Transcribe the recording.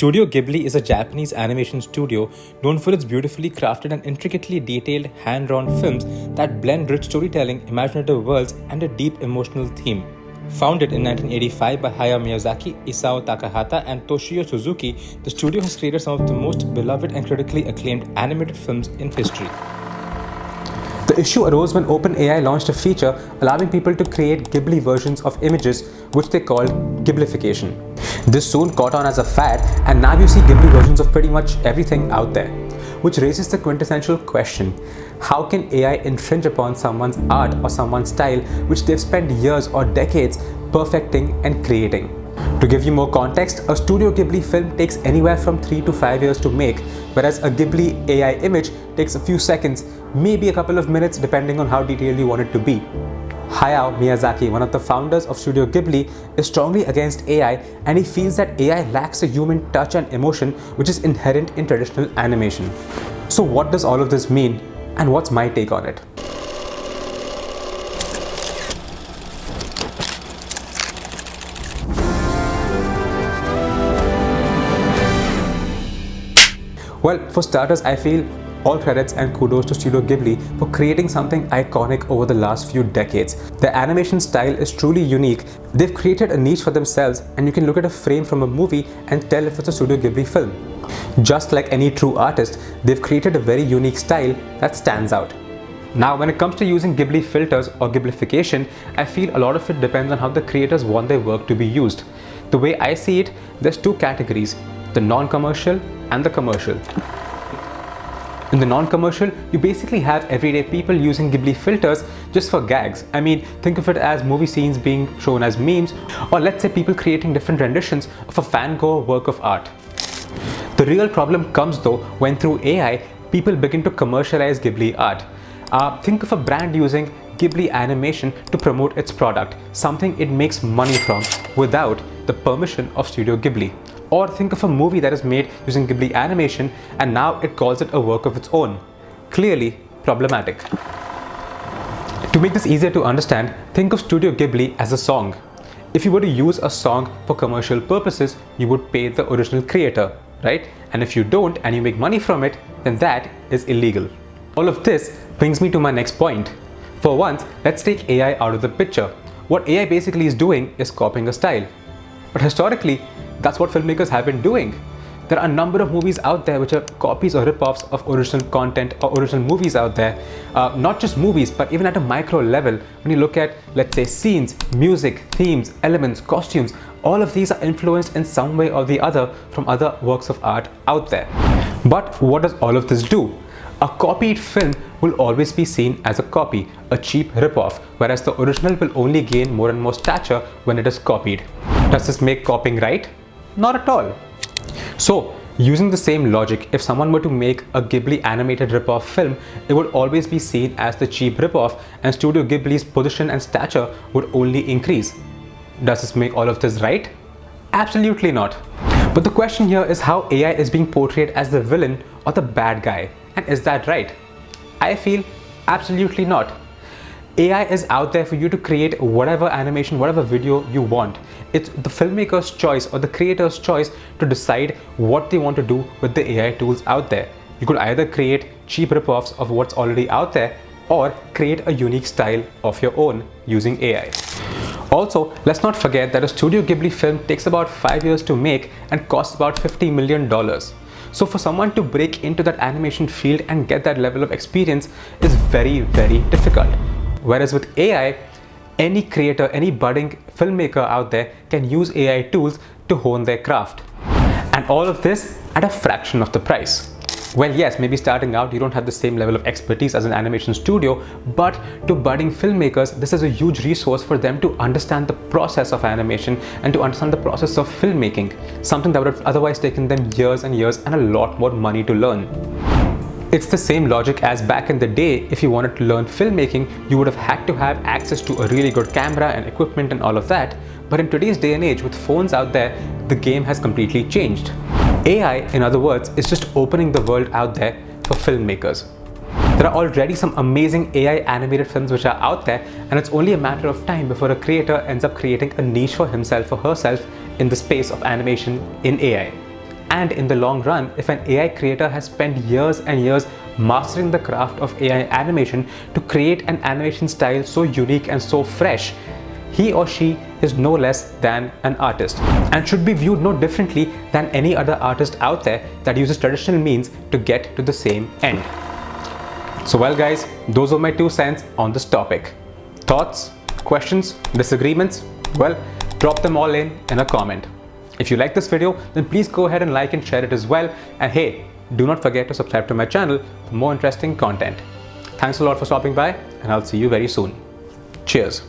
Studio Ghibli is a Japanese animation studio known for its beautifully crafted and intricately detailed hand-drawn films that blend rich storytelling, imaginative worlds, and a deep emotional theme. Founded in 1985 by Hayao Miyazaki, Isao Takahata, and Toshio Suzuki, the studio has created some of the most beloved and critically acclaimed animated films in history. The issue arose when OpenAI launched a feature allowing people to create Ghibli versions of images, which they called Ghiblification. This soon caught on as a fad, and now you see Ghibli versions of pretty much everything out there. Which raises the quintessential question: how can AI infringe upon someone's art or someone's style which they've spent years or decades perfecting and creating? To give you more context, a Studio Ghibli film takes anywhere from 3 to 5 years to make, whereas a Ghibli AI image takes a few seconds, maybe a couple of minutes depending on how detailed you want it to be. Hayao Miyazaki, one of the founders of Studio Ghibli, is strongly against AI, and he feels that AI lacks a human touch and emotion which is inherent in traditional animation. So what does all of this mean, and what's my take on it? Well, for starters, I feel all credits and kudos to Studio Ghibli for creating something iconic over the last few decades. Their animation style is truly unique. They've created a niche for themselves, and you can look at a frame from a movie and tell if it's a Studio Ghibli film. Just like any true artist, they've created a very unique style that stands out. Now, when it comes to using Ghibli filters or Ghiblification, I feel a lot of it depends on how the creators want their work to be used. The way I see it, there's two categories: the non-commercial and the commercial. In the non-commercial, you basically have everyday people using Ghibli filters just for gags. I mean, think of it as movie scenes being shown as memes, or let's say people creating different renditions of a Van Gogh work of art. The real problem comes though when through AI, people begin to commercialize Ghibli art. Think of a brand using Ghibli animation to promote its product, something it makes money from without the permission of Studio Ghibli. Or think of a movie that is made using Ghibli animation and now it calls it a work of its own. Clearly problematic. To make this easier to understand, think of Studio Ghibli as a song. If you were to use a song for commercial purposes, you would pay the original creator, right? And if you don't and you make money from it, then that is illegal. All of this brings me to my next point. For once, let's take AI out of the picture. What AI basically is doing is copying a style. But historically, that's what filmmakers have been doing. There are a number of movies out there which are copies or rip-offs of original content or original movies out there. Not just movies, but even at a micro level, when you look at, let's say, scenes, music, themes, elements, costumes, all of these are influenced in some way or the other from other works of art out there. But what does all of this do? A copied film will always be seen as a copy, a cheap rip-off, whereas the original will only gain more and more stature when it is copied. Does this make copying right? Not at all. So, using the same logic, if someone were to make a Ghibli animated rip-off film, it would always be seen as the cheap rip-off, and Studio Ghibli's position and stature would only increase. Does this make all of this right? Absolutely not. But the question here is how AI is being portrayed as the villain or the bad guy. And is that right? I feel absolutely not. AI is out there for you to create whatever animation, whatever video you want. It's the filmmaker's choice or the creator's choice to decide what they want to do with the AI tools out there. You could either create cheap rip-offs of what's already out there or create a unique style of your own using AI. Also, let's not forget that a Studio Ghibli film takes about 5 years to make and costs about $50 million. So for someone to break into that animation field and get that level of experience is very, very difficult. Whereas with AI, any creator, any budding filmmaker out there can use AI tools to hone their craft. And all of this at a fraction of the price. Well, yes, maybe starting out you don't have the same level of expertise as an animation studio, but to budding filmmakers, this is a huge resource for them to understand the process of animation and to understand the process of filmmaking, something that would have otherwise taken them years and years and a lot more money to learn. It's the same logic as back in the day. If you wanted to learn filmmaking, you would have had to have access to a really good camera and equipment and all of that. But in today's day and age, with phones out there, the game has completely changed. AI, in other words, is just opening the world out there for filmmakers. There are already some amazing AI animated films which are out there, and it's only a matter of time before a creator ends up creating a niche for himself or herself in the space of animation in AI. And in the long run, if an AI creator has spent years and years mastering the craft of AI animation to create an animation style so unique and so fresh, he or she is no less than an artist and should be viewed no differently than any other artist out there that uses traditional means to get to the same end. So well guys, those are my 2 cents on this topic. Thoughts, questions, disagreements? Well, drop them all in a comment. If you like this video, then please go ahead and like and share it as well. And hey, do not forget to subscribe to my channel for more interesting content. Thanks a lot for stopping by, and I'll see you very soon. Cheers.